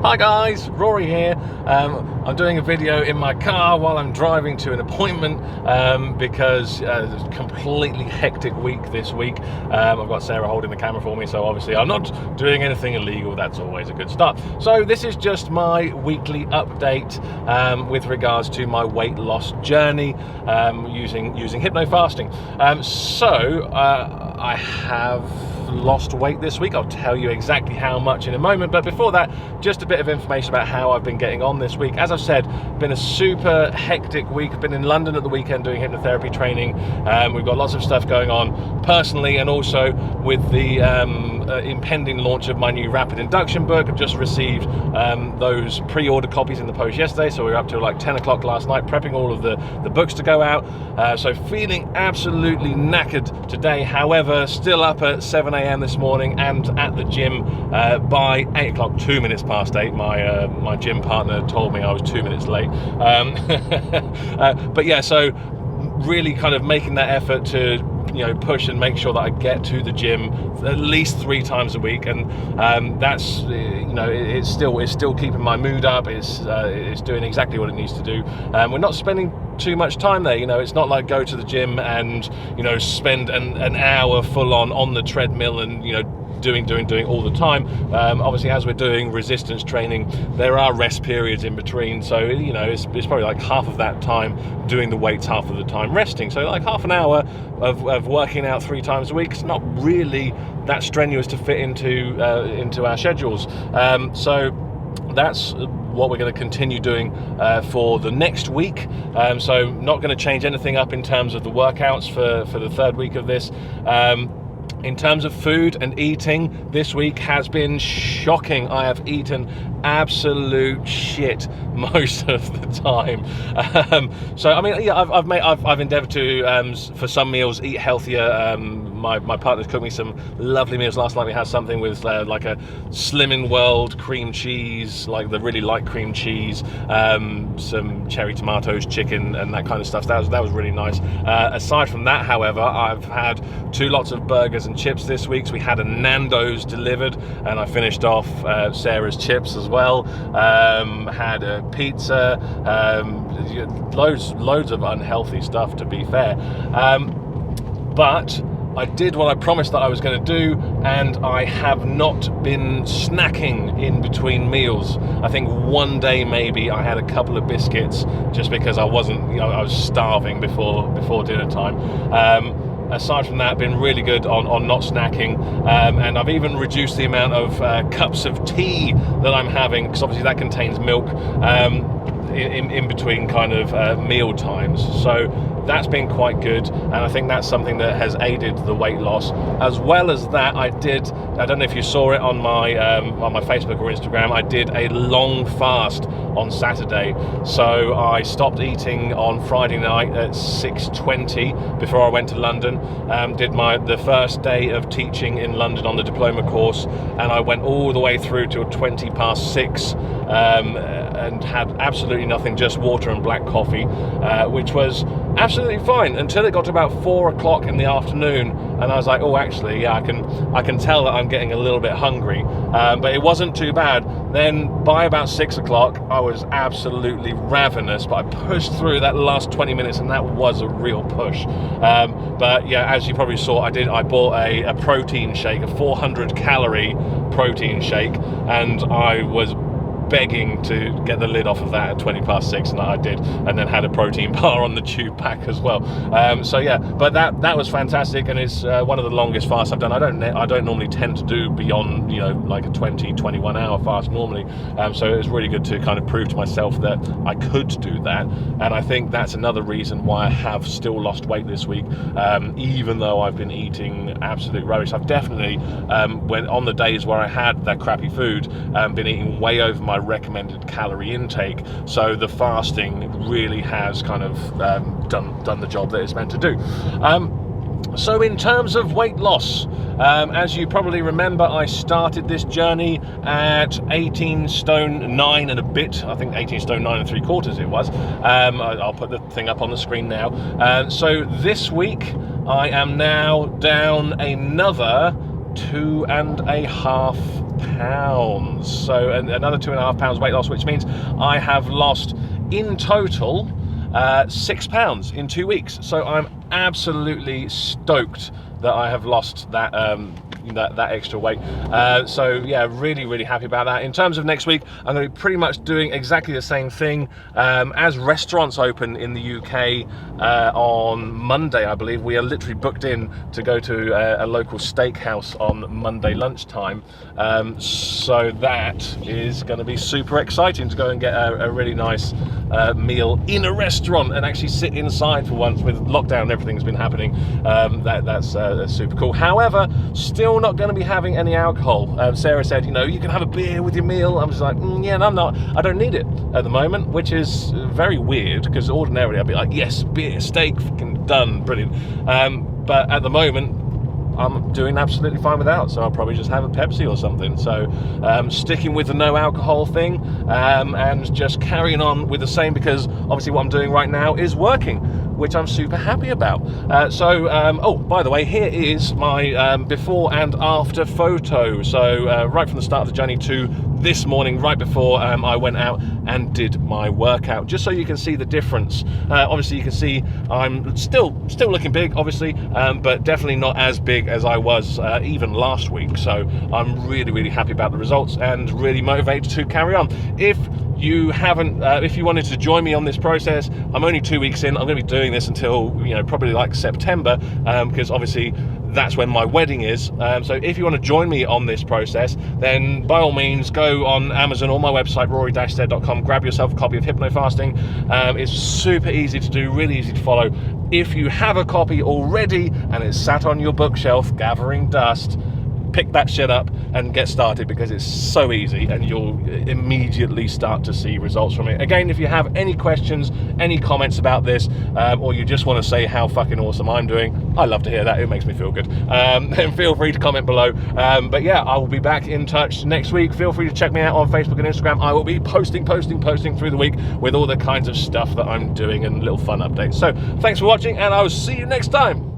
Hi guys, Rory here. I'm doing a video in my car while I'm driving to an appointment because it's a completely hectic week this week. I've got Sarah holding the camera for me, so obviously I'm not doing anything illegal. That's always a good start. So this is just my weekly update with regards to my weight loss journey using Hypno-Fasting. I have lost weight this week. I'll tell you exactly how much in a moment, but before that, just a bit of information about how I've been getting on this week. As I've said, been a super hectic week. I've been in London at the weekend doing hypnotherapy training. We've got lots of stuff going on personally, and also with the impending launch of my new rapid induction book. I've just received those pre-order copies in the post yesterday, so we were up till like 10 o'clock last night prepping all of the books to go out. So feeling absolutely knackered today. However, still up at 7 a.m. this morning and at the gym by 8 o'clock, 2 minutes past 8. My gym partner told me I was 2 minutes late. But yeah, so really kind of making that effort to push and make sure that I get to the gym at least 3 times a week, and that's it's still keeping my mood up. It's doing exactly what it needs to do. We're not spending too much time there. It's not like go to the gym and spend an hour full on the treadmill and doing all the time. Obviously, as we're doing resistance training, there are rest periods in between, so it's probably like half of that time doing the weights, half of the time resting. So like half an hour of working out 3 times a week. It's not really that strenuous to fit into our schedules. So that's what we're going to continue doing for the next week. So not going to change anything up in terms of the workouts for the 3rd week of this. In terms of food and eating, this week has been shocking. I have eaten absolute shit most of the time. So I mean, yeah, I've endeavoured to for some meals eat healthier. My partner's cooked me some lovely meals last night. We had something with like a Slimming World cream cheese, like the really light cream cheese, some cherry tomatoes, chicken, and that kind of stuff. That was really nice. Aside from that, however, I've had 2 lots of burgers and chips this week. So we had a Nando's delivered, and I finished off Sarah's chips as well. Had a pizza, loads of unhealthy stuff, to be fair. But I did what I promised that I was going to do, and I have not been snacking in between meals. I think one day maybe I had a couple of biscuits just because I wasn't, I was starving before dinner time. Aside from that, been really good on not snacking, and I've even reduced the amount of cups of tea that I'm having, because obviously that contains milk in between kind of meal times. So that's been quite good, and I think that's something that has aided the weight loss. As well as that, I don't know if you saw it on my Facebook or Instagram, I did a long fast on Saturday. So I stopped eating on Friday night at 6:20 before I went to London. Did the first day of teaching in London on the diploma course, and I went all the way through till 20 past 6 and had absolutely nothing, just water and black coffee, which was absolutely fine until it got to about 4 o'clock in the afternoon, and I was like, oh, actually, yeah, I can tell that I'm getting a little bit hungry, but it wasn't too bad. Then by about 6 o'clock, I was absolutely ravenous, but I pushed through that last 20 minutes, and that was a real push. But yeah, as you probably saw, I bought a protein shake, a 400 calorie protein shake, and I was begging to get the lid off of that at 20 past 6, and I did, and then had a protein bar on the tube pack as well. So yeah, but that was fantastic, and it's one of the longest fasts I've done. I don't normally tend to do beyond like a 21 hour fast normally, so it was really good to kind of prove to myself that I could do that. And I think that's another reason why I have still lost weight this week, even though I've been eating absolute rubbish. I've definitely when on the days where I had that crappy food, been eating way over my recommended calorie intake, so the fasting really has kind of done the job that it's meant to do. So in terms of weight loss, as you probably remember, I started this journey at 18 stone 9 and a bit. I think 18 stone 9 and 3/4 it was. I'll put the thing up on the screen now. So this week I am now down another 2.5 pounds. So another 2.5 pounds weight loss, which means I have lost in total 6 pounds in 2 weeks. So I'm absolutely stoked that I have lost that that extra weight. So yeah, really happy about that. In terms of next week, I'm going to be pretty much doing exactly the same thing. As restaurants open in the UK on Monday, I believe, we are literally booked in to go to a local steakhouse on Monday lunchtime. So that is going to be super exciting to go and get a really nice meal in a restaurant and actually sit inside for once. With lockdown and everything's been happening, that's super cool. However, still not going to be having any alcohol. Sarah said, you know, you can have a beer with your meal. I'm just like, yeah, no, I'm not. I don't need it at the moment, which is very weird, because ordinarily I'd be like, yes, beer, steak, fucking done, brilliant. But at the moment, I'm doing absolutely fine without, so I'll probably just have a Pepsi or something. So sticking with the no alcohol thing, and just carrying on with the same, because obviously what I'm doing right now is working, which I'm super happy about. Oh, by the way, here is my before and after photo. So right from the start of the journey to this morning, right before I went out and did my workout, just so you can see the difference. Obviously you can see I'm still looking big, obviously, but definitely not as big as I was even last week. So I'm really happy about the results and really motivated to carry on. If you haven't, if you wanted to join me on this process, I'm only 2 weeks in. I'm going to be doing this until, you know, probably like September, because obviously that's when my wedding is. So if you want to join me on this process, then by all means go on Amazon or my website, rory-stead.com, grab yourself a copy of Hypno-Fasting. It's super easy to do, really easy to follow. If you have a copy already and it's sat on your bookshelf gathering dust, pick that shit up and get started, because it's so easy and you'll immediately start to see results from it. Again, if you have any questions, any comments about this, or you just want to say how fucking awesome I'm doing, I love to hear that. It makes me feel good. Then feel free to comment below. But yeah, I will be back in touch next week. Feel free to check me out on Facebook and Instagram. I will be posting through the week with all the kinds of stuff that I'm doing and little fun updates. So thanks for watching, and I will see you next time.